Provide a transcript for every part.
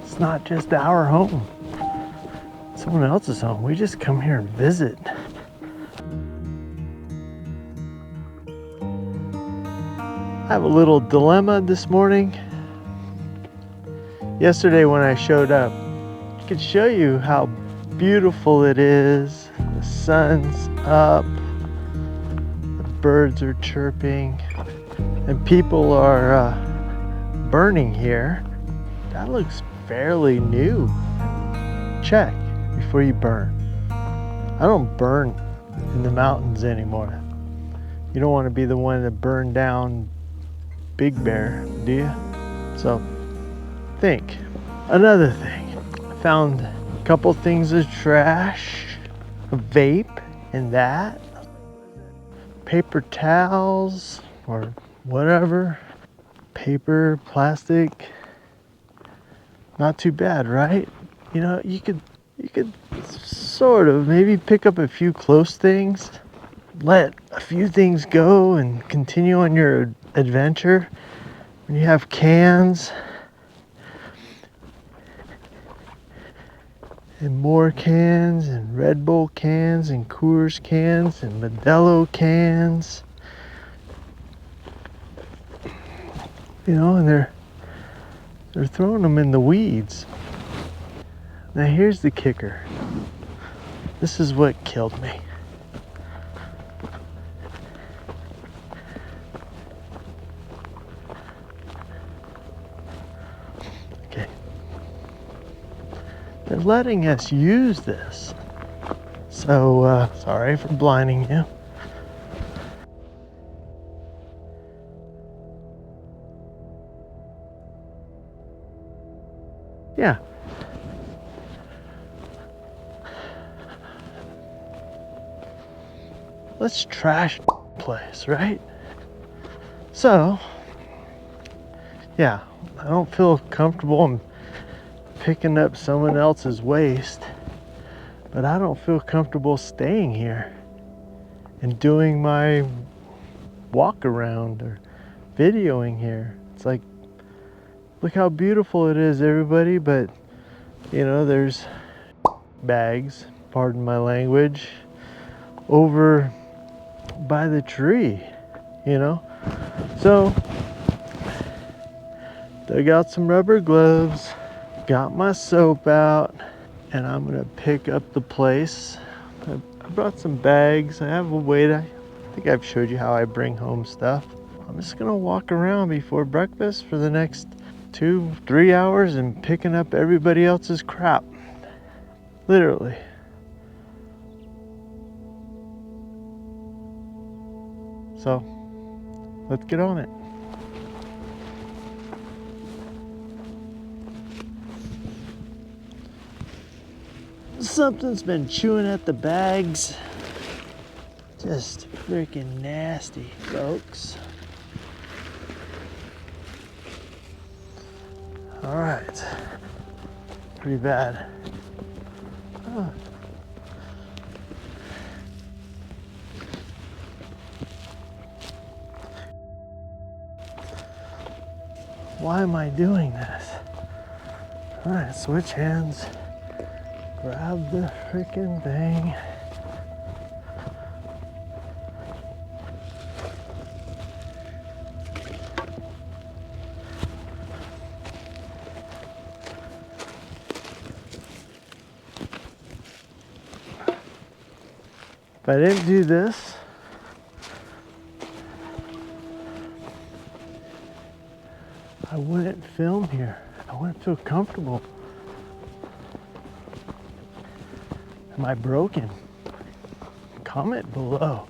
it's not just our home. It's someone else's home. We just come here and visit. I have a little dilemma this morning. Yesterday when I showed up, I could show you how beautiful it is. The sun's up, the birds are chirping, and people are burning here. That looks fairly new. Check before you burn. I don't burn in the mountains anymore. You don't want to be the one that burned down Big Bear, do you? So think. Another thing, I found a couple things of trash, a vape and that, paper towels or whatever, paper, plastic. Not too bad, right? You know, you could sort of maybe pick up a few close things, let a few things go and continue on your adventure. When you have cans and more cans and Red Bull cans and Coors cans and Modelo cans, you know, and they're throwing them in the weeds. Now here's the kicker. This is what killed me. Okay. They're letting us use this. So, sorry for blinding you. Yeah. Let's trash the place, right? So, yeah, I don't feel comfortable in picking up someone else's waste, but I don't feel comfortable staying here and doing my walk around or videoing here. It's like, look how beautiful it is, everybody, but you know, there's bags, pardon my language, over by the tree, you know? So, dug out some rubber gloves, got my soap out, and I'm gonna pick up the place. I brought some bags. I have a weight. I think I've showed you how I bring home stuff. I'm just gonna walk around before breakfast for the next 2-3 hours and picking up everybody else's crap. Literally. So, let's get on it. Something's been chewing at the bags. Just freaking nasty, folks. All right. Pretty bad. Oh. Why am I doing this? All right, switch hands. Grab the freaking thing. If I didn't do this, I wouldn't film here. I wouldn't feel comfortable. Am I broken? Comment below.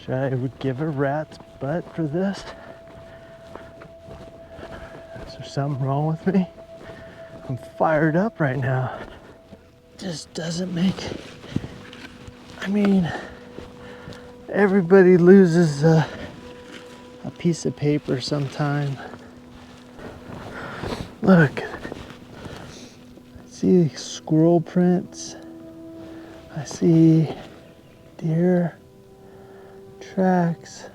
Should I give a rat's butt for this? Is there something wrong with me? I'm fired up right now. Just doesn't make... I mean, everybody loses a piece of paper sometime. Look, I see squirrel prints. I see deer tracks.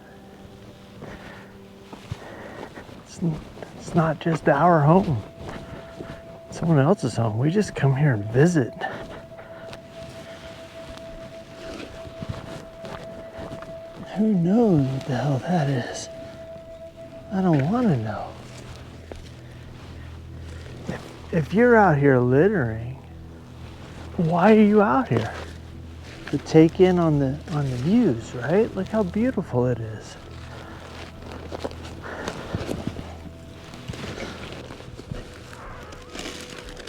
It's not just our home. someone else's home. We just come here and visit. Who knows what the hell that is? I don't want to know. If you're out here littering, why are you out here? To take in on the views, right? Look how beautiful it is.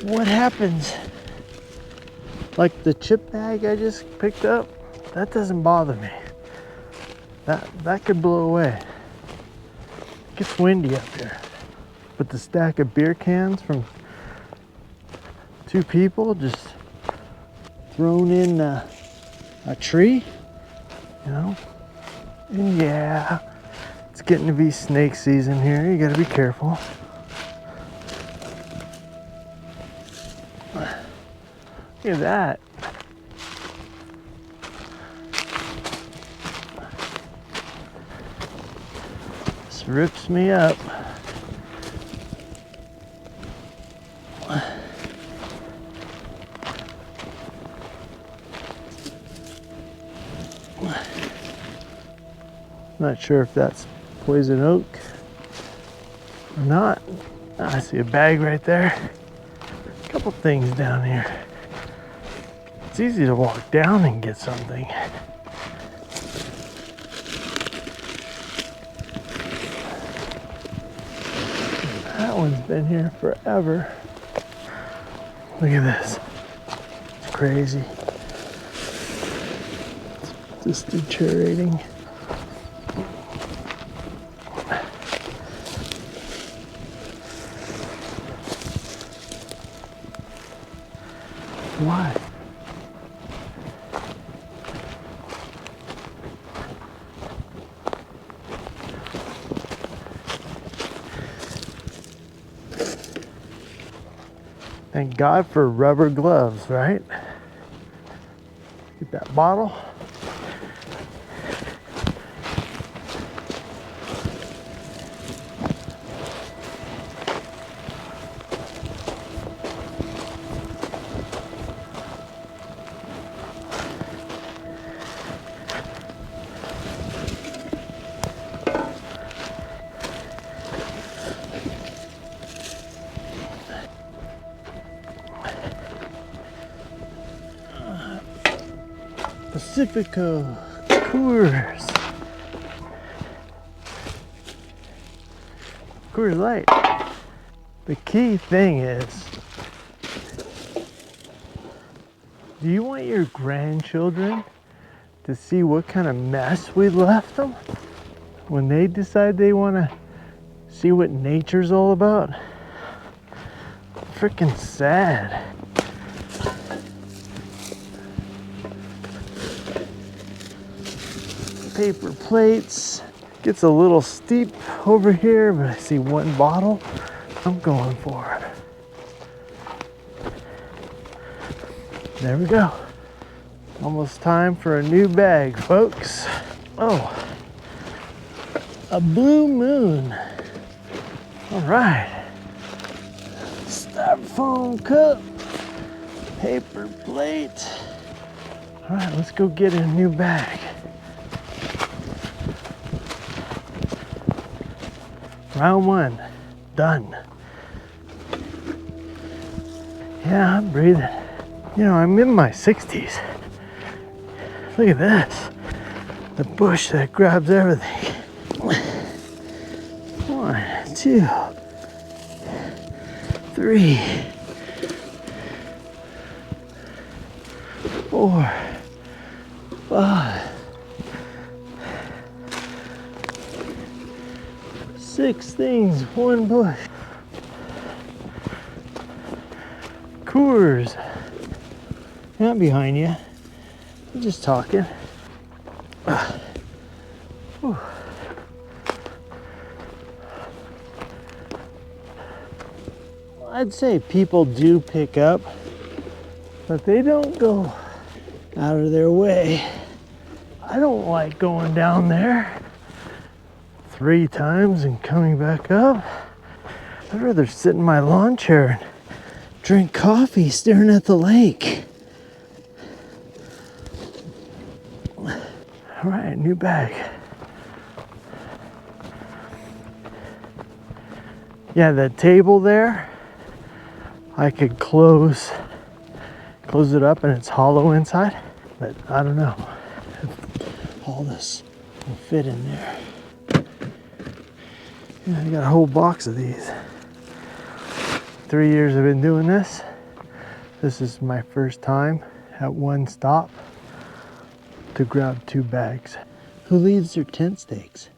What happens? Like the chip bag I just picked up, that doesn't bother me. That could blow away. It gets windy up here. But the stack of beer cans from 2 people just thrown in a tree, you know? And yeah, it's getting to be snake season here. You gotta be careful. Look at that. This rips me up. Not sure if that's poison oak or not. I see a bag right there. A couple things down here. It's easy to walk down and get something. That one's been here forever. Look at this. It's crazy. It's just deteriorating. Why? Thank God for rubber gloves, right? Get that bottle. Pacifico, Coors Light. The key thing is, do you want your grandchildren to see what kind of mess we left them when they decide they want to see what nature's all about? Freaking sad. Paper plates. Gets a little steep over here, but I see one bottle. I'm going for it. There we go. Almost time for a new bag, folks. Oh, a blue moon. All right. Styrofoam cup. Paper plate. All right, let's go get a new bag. Round 1, done. Yeah, I'm breathing. You know, I'm in my 60s. Look at this. The bush that grabs everything. 1, 2, 3, 4, 5, 6 things, 1 bush. Coors. Not behind you. I'm just talking. I'd say people do pick up, but they don't go out of their way. I don't like going down there 3 times and coming back up. I'd rather sit in my lawn chair and drink coffee staring at the lake. All right, new bag. Yeah, that table there, I could close it up and it's hollow inside, but I don't know if all this will fit in there. Yeah, I got a whole box of these. 3 years I've been doing this. This is my first time at one stop to grab 2 bags. Who leaves their tent stakes?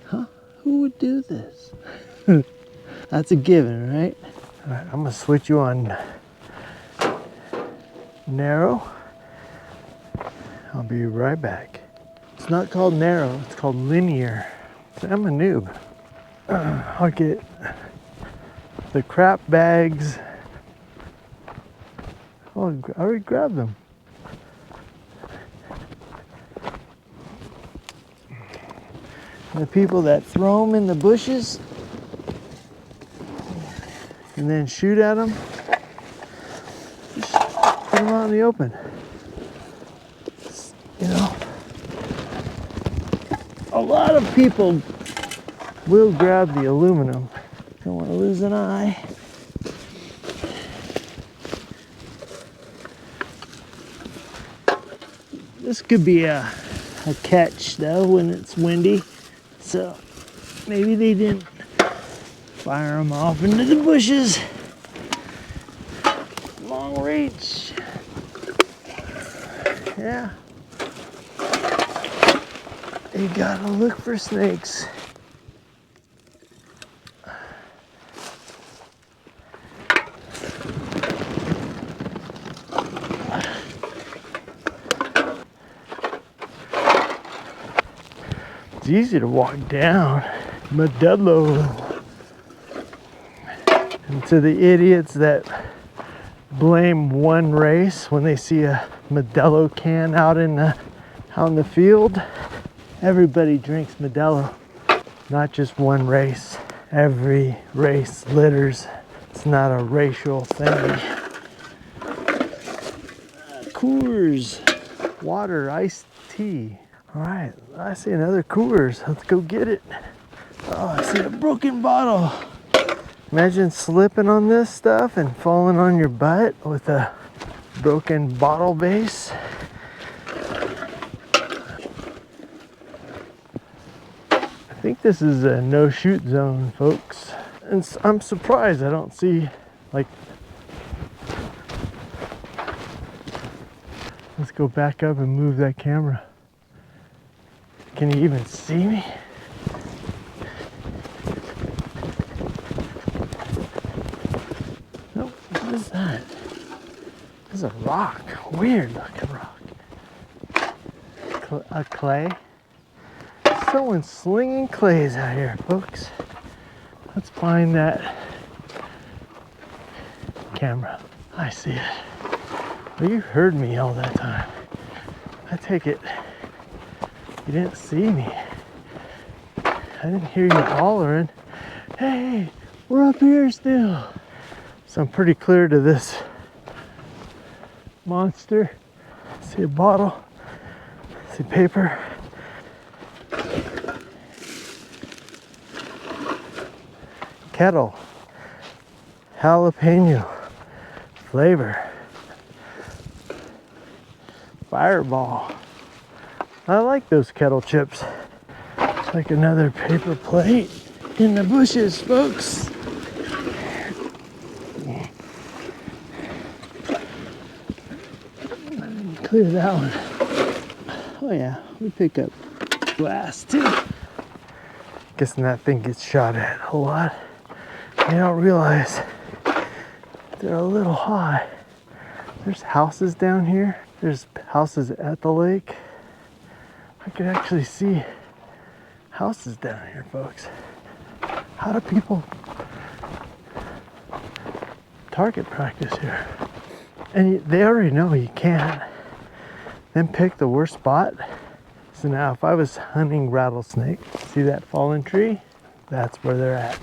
Huh? Who would do this? That's a given, right? All right, I'm gonna switch you on narrow. I'll be right back. It's not called narrow, it's called linear. I'm a noob. I'll get the crap bags. Oh, I already grabbed them. And the people that throw them in the bushes and then shoot at them, just put them out in the open. You know, a lot of people will grab the aluminum. Don't want to lose an eye. This could be a catch though when it's windy, so maybe they didn't fire them off into the bushes. Long reach. Yeah. You gotta look for snakes. It's easy to walk down Modelo. And to the idiots that blame one race when they see a Modelo can out in the field, everybody drinks Modelo, not just one race. Every race litters. It's not a racial thing. Coors, water, iced tea. All right, I see another Coors. Let's go get it. Oh, I see a broken bottle. Imagine slipping on this stuff and falling on your butt with a broken bottle base. I think this is a no-shoot zone, folks. And I'm surprised I don't see, like, let's go back up and move that camera. Can you even see me? Nope, what is that? This is a rock, weird looking rock. A clay? Someone's slinging clays out here, folks. Let's find that camera. I see it. Well, you heard me all that time. I take it you didn't see me. I didn't hear you hollering, hey, we're up here still. So I'm pretty clear to this monster. See a bottle, see paper. Kettle, jalapeno flavor, Fireball. I like those kettle chips. It's like another paper plate in the bushes, folks. Clear that one. Oh yeah, we pick up glass too. Guessing that thing gets shot at a lot. You don't realize they're a little high. There's houses down here. There's houses at the lake. I could actually see houses down here, folks. How do people target practice here? And they already know you can't. Then pick the worst spot. So now if I was hunting rattlesnake, see that fallen tree? That's where they're at.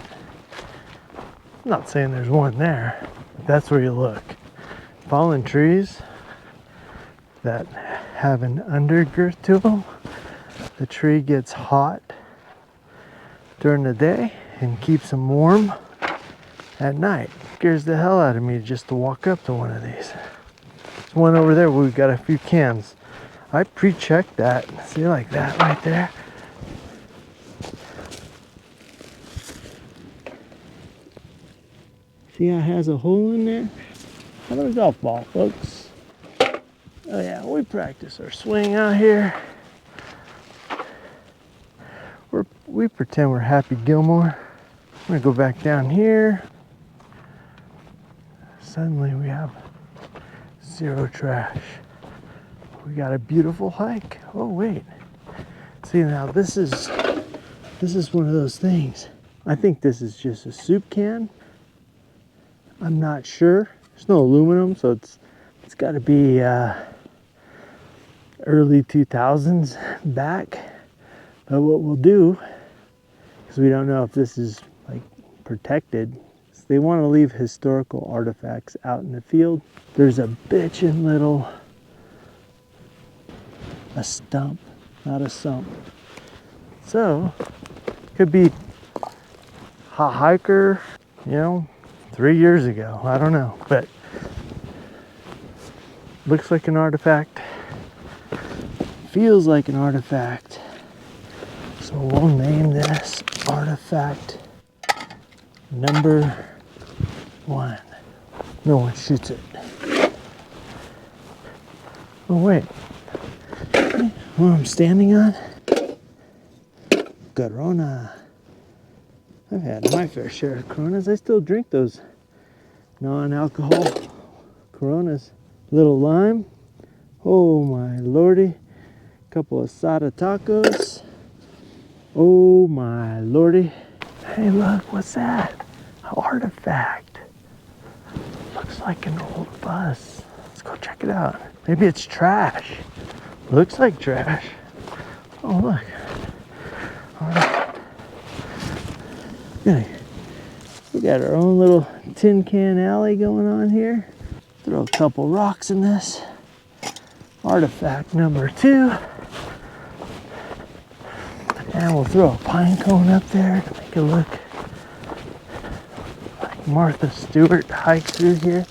I'm not saying there's one there, that's where you look. Fallen trees that have an undergirth to them. The tree gets hot during the day and keeps them warm at night. Scares the hell out of me just to walk up to one of these. There's one over there where we've got a few cans. I pre-checked that. See, like that right there? See how it has a hole in there? Another golf ball, folks. Oh yeah, we practice our swing out here. We pretend we're Happy Gilmore. I'm gonna go back down here. Suddenly we have zero trash. We got a beautiful hike. Oh wait. See, now this is one of those things. I think this is just a soup can. I'm not sure. There's no aluminum, so it's got to be early 2000s back. But what we'll do, because we don't know if this is like protected, is they want to leave historical artifacts out in the field. There's a bitchin' little, a stump, not a sump. So, could be a hiker, you know, 3 years ago. I don't know, but looks like an artifact. Feels like an artifact. So we'll name this artifact number 1. No one shoots it. Oh wait. What I'm standing on? Corona. I've had my fair share of Coronas. I still drink those non-alcohol Coronas. Little lime. Oh my lordy. Couple of asada tacos. Oh my lordy. Hey look, what's that? An artifact. Looks like an old bus. Let's go check it out. Maybe it's trash. Looks like trash. Oh look. We got our own little tin can alley going on here. Throw a couple rocks in this. Artifact number 2. And we'll throw a pine cone up there to make it look like Martha Stewart hiked through here.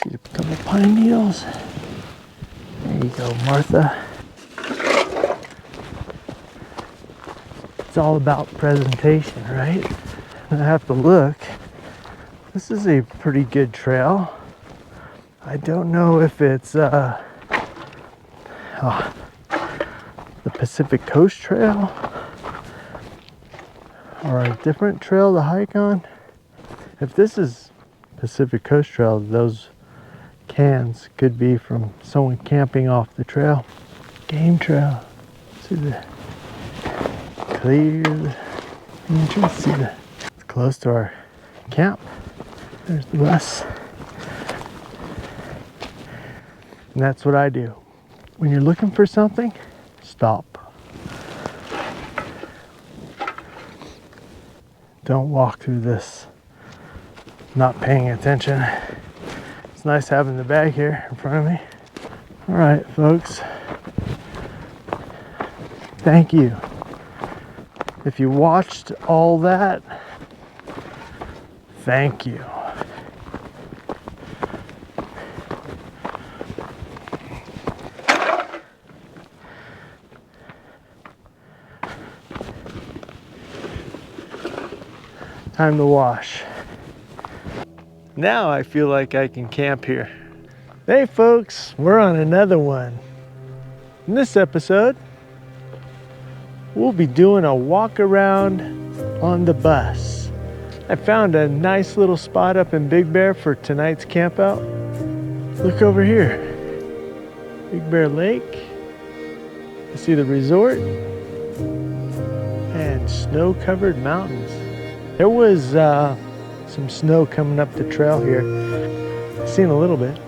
See a couple pine needles. There you go, Martha. It's all about presentation, right? And I have to look. This is a pretty good trail. I don't know if it's the Pacific Coast Trail or a different trail to hike on. If this is Pacific Coast Trail, those cans could be from someone camping off the trail. Game trail. See the clear entrance. See the, it's close to our camp. There's the bus. And that's what I do. When you're looking for something, stop. Don't walk through this not paying attention. It's nice having the bag here in front of me. All right, folks. Thank you. If you watched all that, thank you. Time to wash. Now I feel like I can camp here. Hey folks, we're on another one. In this episode, we'll be doing a walk around on the bus. I found a nice little spot up in Big Bear for tonight's camp out. Look over here. Big Bear Lake. You see the resort and snow-covered mountains. There was some snow coming up the trail here. Seen a little bit.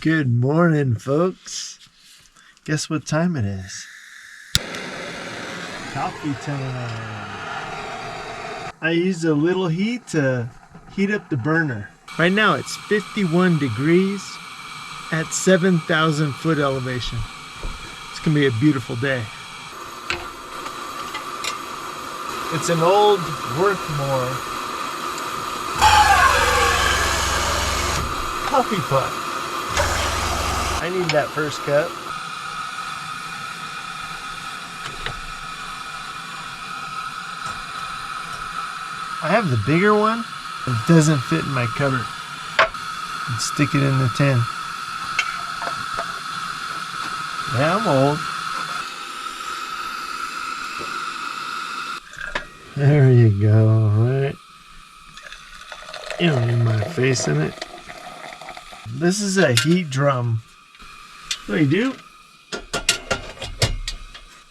Good morning, folks. Guess what time it is? Coffee time. I used a little heat to heat up the burner. Right now it's 51 degrees at 7,000 foot elevation. It's gonna be a beautiful day. It's an old Workmore coffee pot. I need that first cup. I have the bigger one. It doesn't fit in my cupboard. I'd stick it in the tin. Yeah, I'm old. There you go, right? You don't need my face in it. This is a heat drum. What do you do?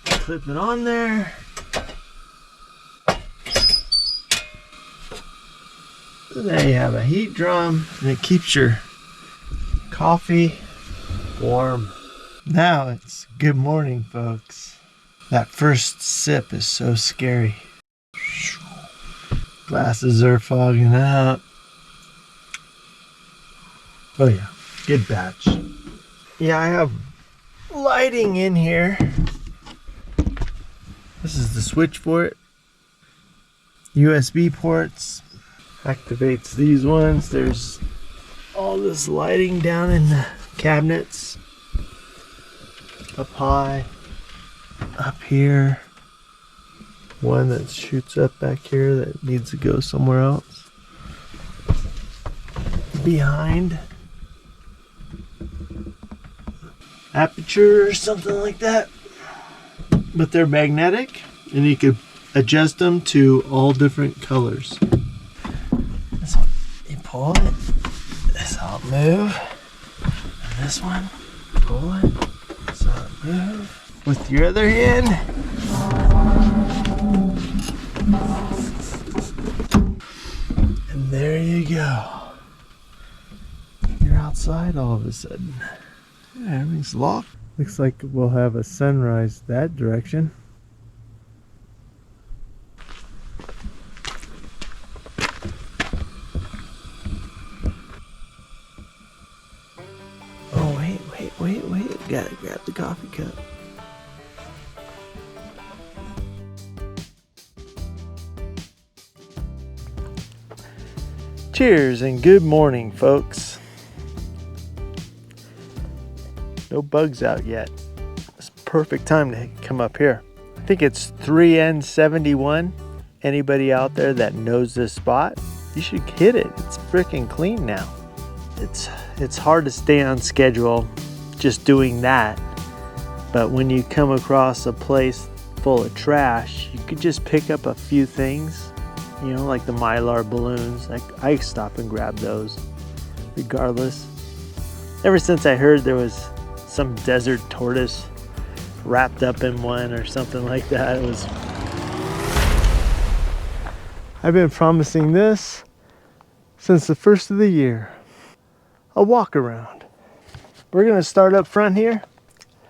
Clip it on there. There you have a heat drum, and it keeps your coffee warm. Now it's good morning, folks. That first sip is so scary. Glasses are fogging out. Oh yeah, good batch. Yeah, I have lighting in here. This is the switch for it. USB ports. Activates these ones. There's all this lighting down in the cabinets. Up high. Up here. One that shoots up back here that needs to go somewhere else. Behind. Aperture or something like that. But they're magnetic and you could adjust them to all different colors. This one, you pull it, this will move. And this one, pull it, so it move. With your other hand, and there you go. You're outside all of a sudden. Yeah, everything's locked. Looks like we'll have a sunrise that direction. Oh, wait. Gotta grab the coffee cup. Cheers and good morning, folks. No bugs out yet. It's a perfect time to come up here. I think it's 3N71. Anybody out there that knows this spot, you should hit it. It's freaking clean now. It's hard to stay on schedule just doing that. But when you come across a place full of trash, you could just pick up a few things, you know, like the Mylar balloons. I stop and grab those regardless. Ever since I heard there was some desert tortoise wrapped up in one or something like that, I've been promising this since the first of the year. A walk around. We're gonna start up front here.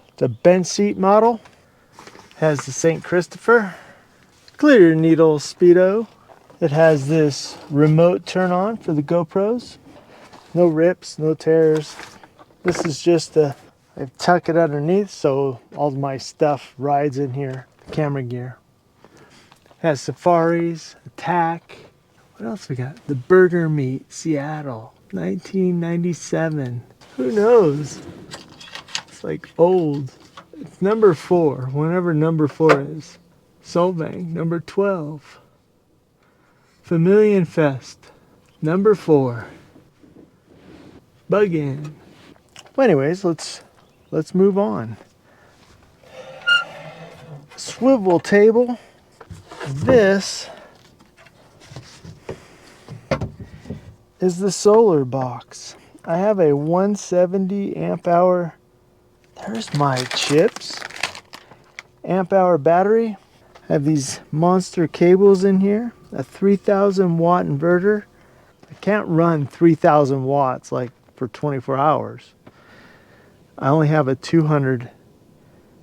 It's a bench seat model. Has the St. Christopher clear needle speedo. It has this remote turn on for the GoPros. No rips, no tears. This is just I tuck it underneath so all my stuff rides in here. Camera gear. Has safaris, attack. What else we got? The Burger Meat, Seattle, 1997. Who knows? It's like old. It's number 4, whenever number 4 is. Solvang, number 12. Familian Fest, number 4. Bug in. Well, anyways, let's move on. Swivel table. This is the solar box. I have a 170 amp hour. There's my chips. Amp hour battery. I have these monster cables in here. A 3,000 watt inverter. I can't run 3,000 watts like for 24 hours. I only have a 200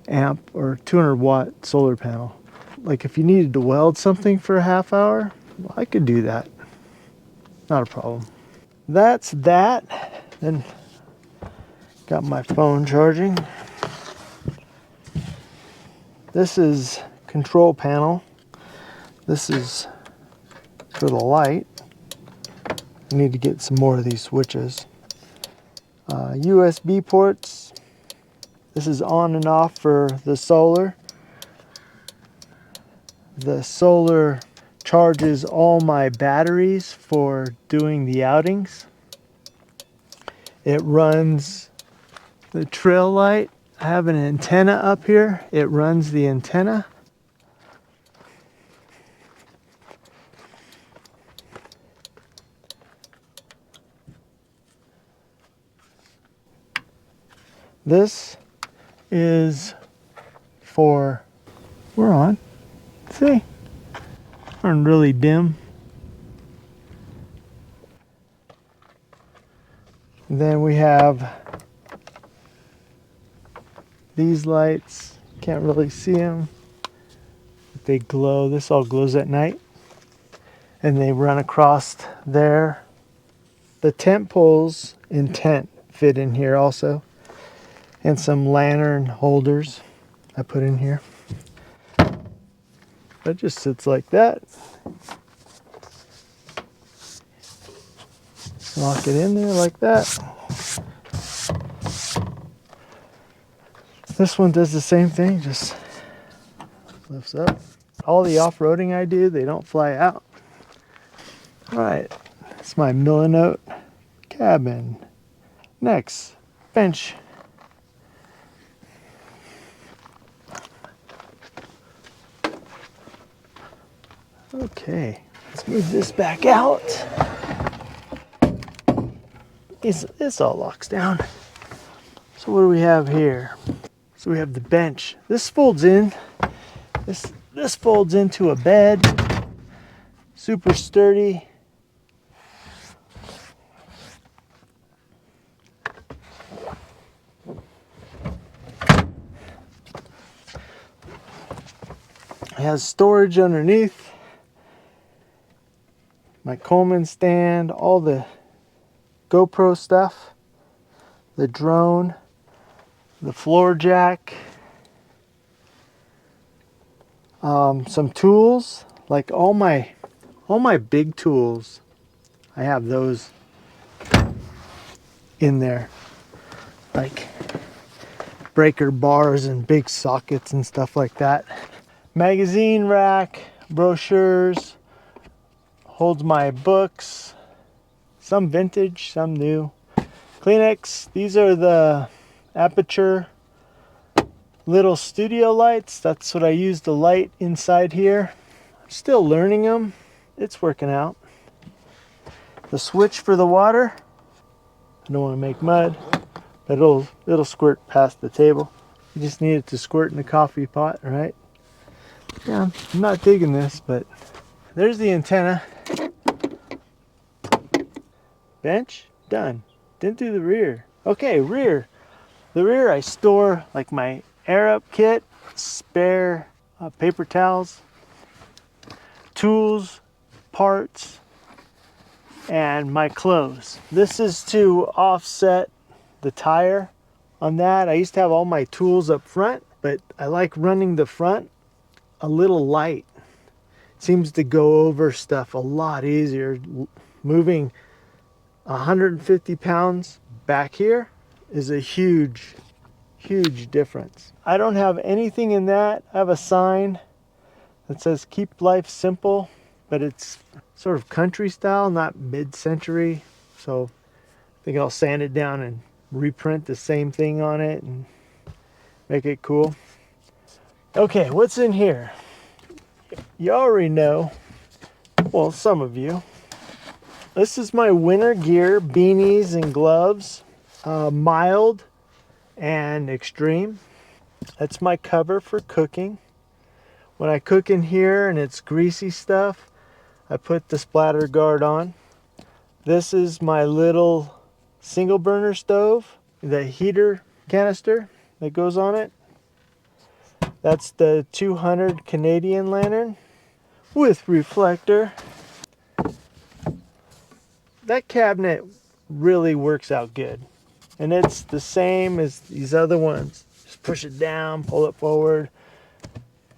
amp or 200 watt solar panel. Like if you needed to weld something for a half hour, well, I could do that. Not a problem. That's that. Then got my phone charging. This is control panel. This is for the light. I need to get some more of these switches. USB ports. This is on and off for the solar. The solar charges all my batteries for doing the outings. It runs the trail light. I have an antenna up here. It runs the antenna. This is for, we're on. See? We're really dim. Then we have these lights. Can't really see them. They glow. This all glows at night. And they run across there. The tent poles in tent fit in here also. And some lantern holders I put in here. That just sits like that. Lock it in there like that. This one does the same thing, just lifts up. All the off-roading I do, they don't fly out. All right, that's my Millinote cabin. Next, bench. Okay, let's move this back out. This all locks down. So what do we have here? So we have the bench. This folds in. This folds into a bed. Super sturdy. It has storage underneath. My Coleman stand, all the GoPro stuff, the drone, the floor jack, some tools, like all my big tools. I have those in there, like breaker bars and big sockets and stuff like that. Magazine rack, brochures, holds my books, some vintage, some new. Kleenex, these are the Aperture little studio lights. That's what I use to light inside here. I'm still learning them. It's working out. The switch for the water. I don't want to make mud, but it'll squirt past the table. You just need it to squirt in the coffee pot, right? Yeah, I'm not digging this, but there's the antenna. Bench, done. Didn't do the rear. Okay, rear. The rear I store like my air up kit, spare paper towels, tools, parts, and my clothes. This is to offset the tire on that. I used to have all my tools up front, but I like running the front a little light. It seems to go over stuff a lot easier. Moving 150 pounds back here is a huge difference. I don't have anything in that. I have a sign that says keep life simple, but it's sort of country style, not mid-century. So I think I'll sand it down and reprint the same thing on it and make it cool. Okay, what's in here? You already know, well, some of you. This is my winter gear, beanies and gloves, mild and extreme. That's my cover for cooking. When I cook in here and it's greasy stuff, I put the splatter guard on. This is my little single burner stove. The heater canister that goes on it. That's the 200 Canadian lantern with reflector. That cabinet really works out good. And it's the same as these other ones. Just push it down, pull it forward.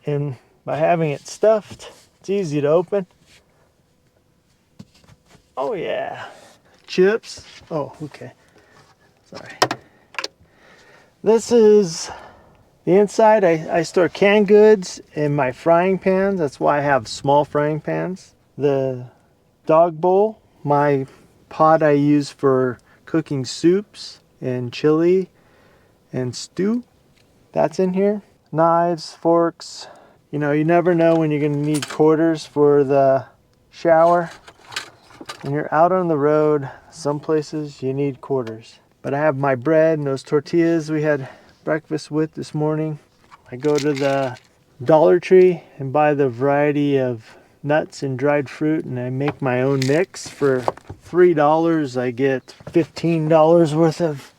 And by having it stuffed, it's easy to open. Oh yeah. Chips. Oh, okay. Sorry. This is the inside. I store canned goods in my frying pans. That's why I have small frying pans. The dog bowl, my pot I use for cooking soups and chili and stew. That's in here. Knives, forks. You know, you never know when you're going to need quarters for the shower. When you're out on the road, some places you need quarters. But I have my bread and those tortillas we had breakfast with this morning. I go to the Dollar Tree and buy the variety of nuts and dried fruit, and I make my own mix. For $3 I get $15 worth of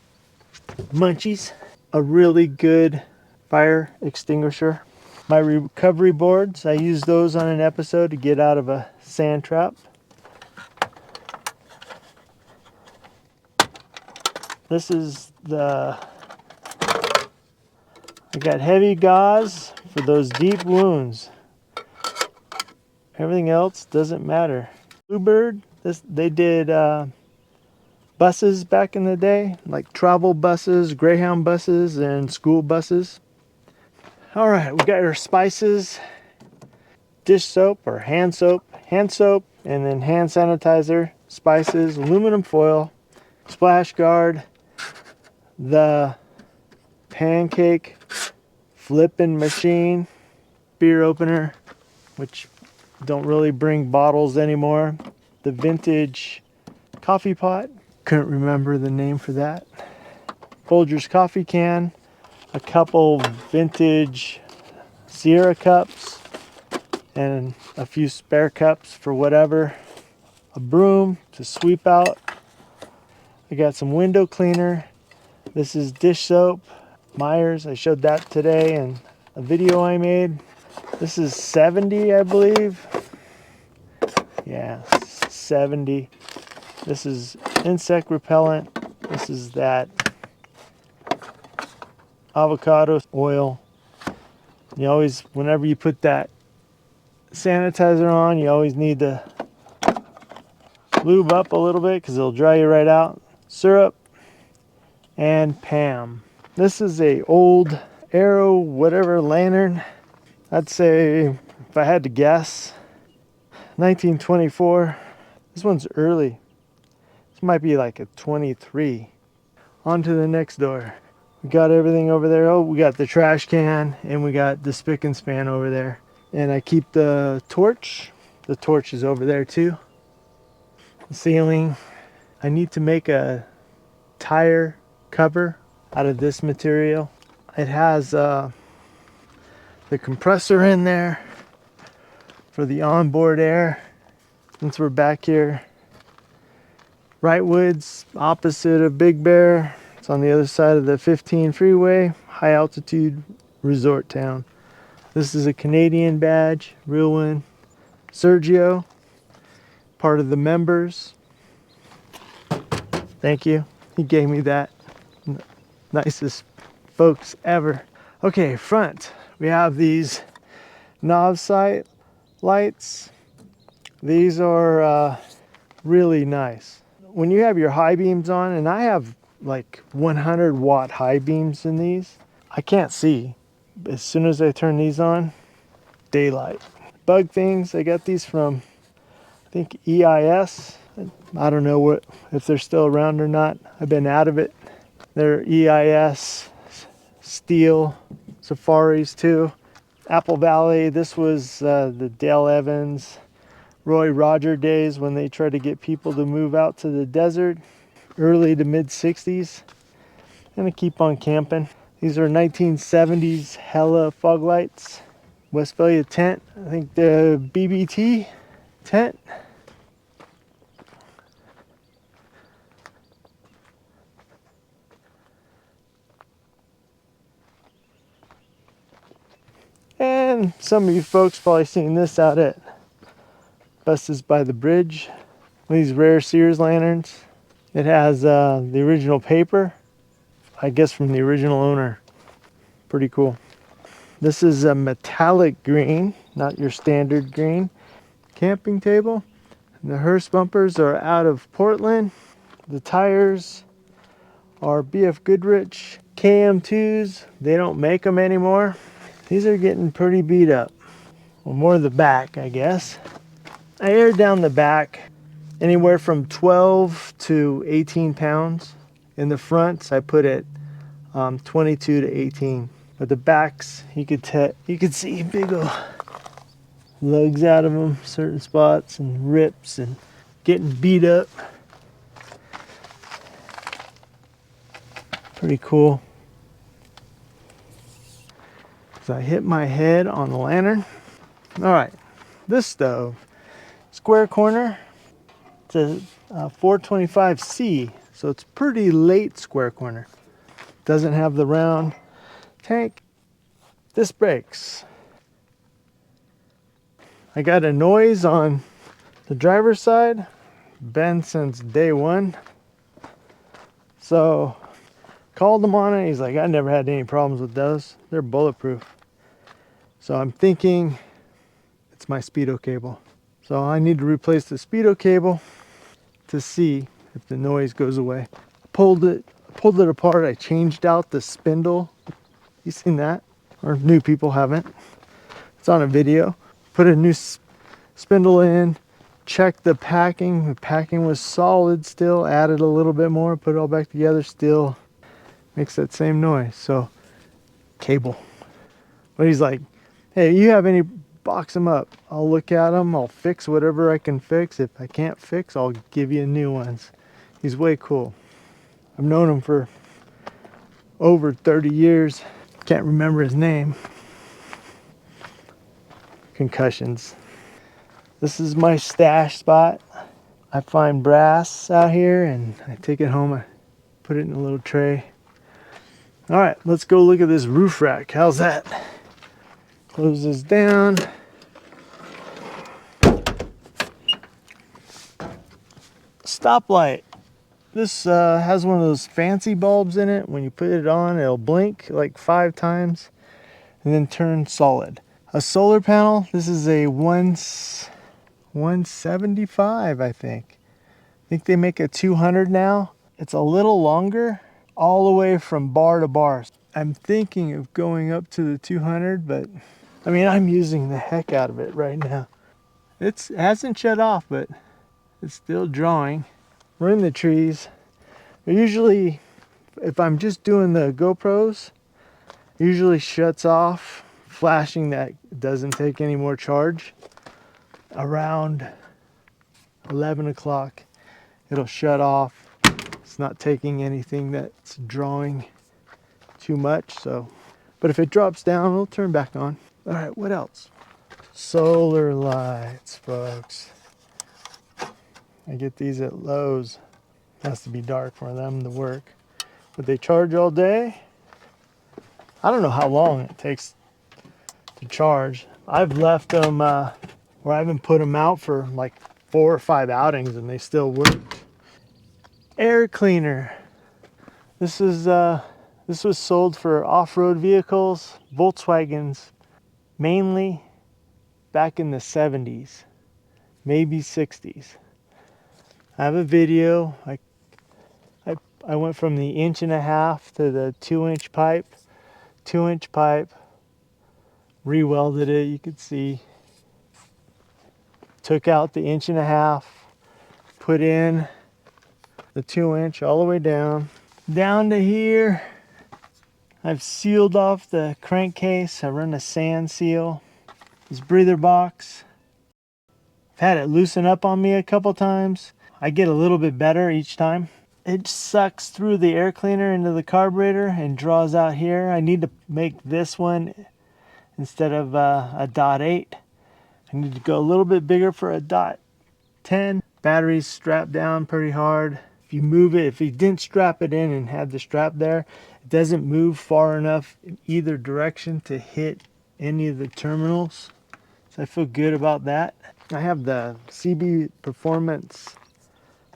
munchies. A really good fire extinguisher. My recovery boards, I use those on an episode to get out of a sand trap. This is I got heavy gauze for those deep wounds. Everything else doesn't matter. Bluebird, they did buses back in the day, like travel buses, Greyhound buses, and school buses. All right, we got our spices, dish soap or hand soap, and then hand sanitizer, spices, aluminum foil, splash guard, the pancake flipping machine, beer opener, which don't really bring bottles anymore, the vintage coffee pot, couldn't remember the name for that, Folgers coffee can, a couple vintage Sierra cups, and a few spare cups for whatever, a broom to sweep out. I got some window cleaner. This is dish soap, Myers. I showed that today in a video I made. This is 70, I believe. Yeah, 70. This is insect repellent. This is that avocado oil. You always, whenever you put that sanitizer on, you always need to lube up a little bit because it'll dry you right out. Syrup and Pam. This is a old Arrow whatever lantern. I'd say, if I had to guess, 1924. This one's early. This might be like a 23. On to the next door. We got everything over there. Oh, we got the trash can and we got the spick and span over there. And I keep the torch. The torch is over there too. The ceiling. I need to make a tire cover out of this material. It has the compressor in there for the onboard air. Since we're back here, Wrightwood's opposite of Big Bear. It's on the other side of the 15 freeway, high altitude resort town. This is a Canadian badge, real one. Sergio, part of the members. Thank you. He gave me that. Nicest folks ever. Okay, front. We have these NovSight lights. These are really nice. When you have your high beams on, and I have like 100 watt high beams in these, I can't see. As soon as I turn these on, daylight. Bug things, I got these from, I think, EIS. I don't know if they're still around or not. I've been out of it. They're EIS steel safaris too. Apple Valley, this was the Dale Evans, Roy Roger days when they tried to get people to move out to the desert, early to mid 60s. And I keep on camping. These are 1970s Hella fog lights. Westphalia tent, I think the BBT tent. And some of you folks probably seen this out at Buses by the Bridge. These rare Sears lanterns. It has the original paper, I guess from the original owner. Pretty cool. This is a metallic green, not your standard green. Camping table. The Hurst bumpers are out of Portland. The tires are BF Goodrich KM2s. They don't make them anymore. These are getting pretty beat up. Well, more the back, I guess. I aired down the back anywhere from 12 to 18 pounds. In the fronts, I put it 22 to 18. But the backs, you could see big old lugs out of them, certain spots, and rips, and getting beat up. Pretty cool. So I hit my head on the lantern. All right, this stove, square corner. It's a 425C, so it's pretty late square corner. Doesn't have the round tank. Disc brakes. I got a noise on the driver's side, been since day one. So called him on it. He's like, I never had any problems with those. They're bulletproof. So I'm thinking it's my Speedo cable. So I need to replace the Speedo cable to see if the noise goes away. I pulled it apart. I changed out the spindle. You seen that? Or new people haven't. It's on a video. Put a new spindle in. Checked the packing. The packing was solid still. Added a little bit more. Put it all back together. Still makes that same noise. So cable. But he's like, hey, you have any, box them up. I'll look at them. I'll fix whatever I can fix. If I can't fix, I'll give you new ones. He's way cool. I've known him for over 30 years. Can't remember his name. Concussions. This is my stash spot. I find brass out here and I take it home. I put it in a little tray. All right, let's go look at this roof rack. How's that? Close this down. Stoplight. This has one of those fancy bulbs in it. When you put it on, it'll blink like 5 times and then turn solid. A solar panel. This is a 175, I think. I think they make a 200 now. It's a little longer, all the way from bar to bar. I'm thinking of going up to the 200, but I mean, I'm using the heck out of it right now. It hasn't shut off, but it's still drawing. We're in the trees. Usually, if I'm just doing the GoPros, it usually shuts off, flashing that it doesn't take any more charge. Around 11 o'clock, it'll shut off. It's not taking anything that's drawing too much, so. But if it drops down, it'll turn back on. All right, what else? Solar lights, folks. I get these at Lowe's. Has to be dark for them to work. But they charge all day. I don't know how long it takes to charge. I've left them where I haven't put them out for like 4 or 5 outings and they still work. Air cleaner. This was sold for off-road vehicles, Volkswagens, mainly back in the 70s, maybe 60s. I have a video. I went from the 1.5" to the 2-inch pipe. 2-inch pipe. Re-welded it, you could see. Took out the 1.5", put in the 2-inch all the way down. Down to here. I've sealed off the crankcase. I run a sand seal. This breather box. I've had it loosen up on me a couple times. I get a little bit better each time. It sucks through the air cleaner into the carburetor and draws out here. I need to make this one instead of a .8. I need to go a little bit bigger for a .10. Battery's strapped down pretty hard. If you move it, if you didn't strap it in and had the strap there, it doesn't move far enough in either direction to hit any of the terminals. So I feel good about that. I have the CB Performance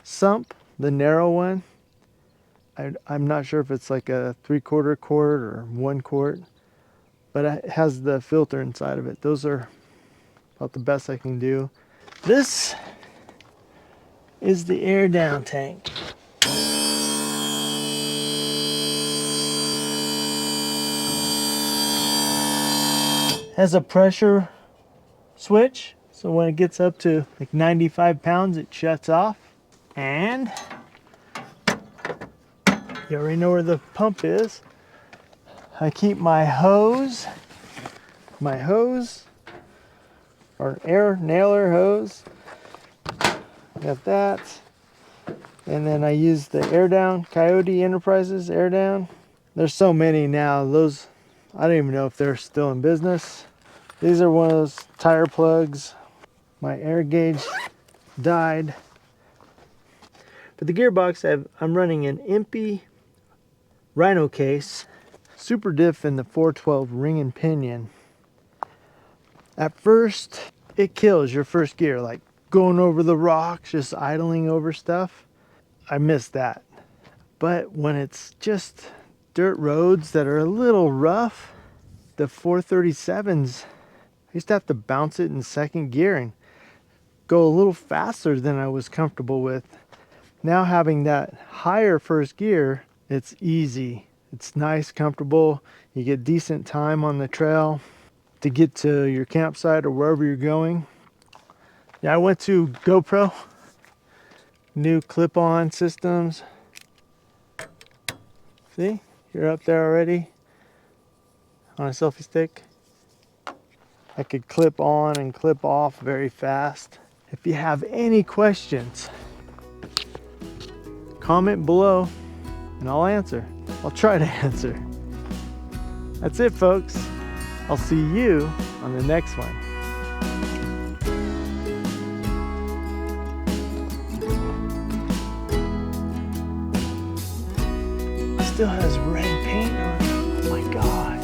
Sump, the narrow one. I'm not sure if it's like a 3/4 quart or 1 quart, but it has the filter inside of it. Those are about the best I can do. This is the air down tank. Has a pressure switch, so when it gets up to like 95 pounds it shuts off. And you already know where the pump is. I keep my hose or air nailer hose, got that. And then I use the air down, Coyote Enterprises air down. There's so many now, those I don't even know if they're still in business. These are one of those tire plugs. My air gauge died. But the gearbox, I'm running an Impy Rhino case, super diff in the 412 ring and pinion. At first, it kills your first gear, like going over the rocks, just idling over stuff. I miss that. But when it's just dirt roads that are a little rough, the 437s, I used to have to bounce it in second gear and go a little faster than I was comfortable with. Now having that higher first gear, it's easy. It's nice, comfortable. You get decent time on the trail to get to your campsite or wherever you're going. Yeah, I went to GoPro, new clip-on systems. See, you're up there already on a selfie stick. I could clip on and clip off very fast. If you have any questions, comment below and I'll answer. I'll try to answer. That's it, folks. I'll see you on the next one. Still has red paint on it. Oh my God.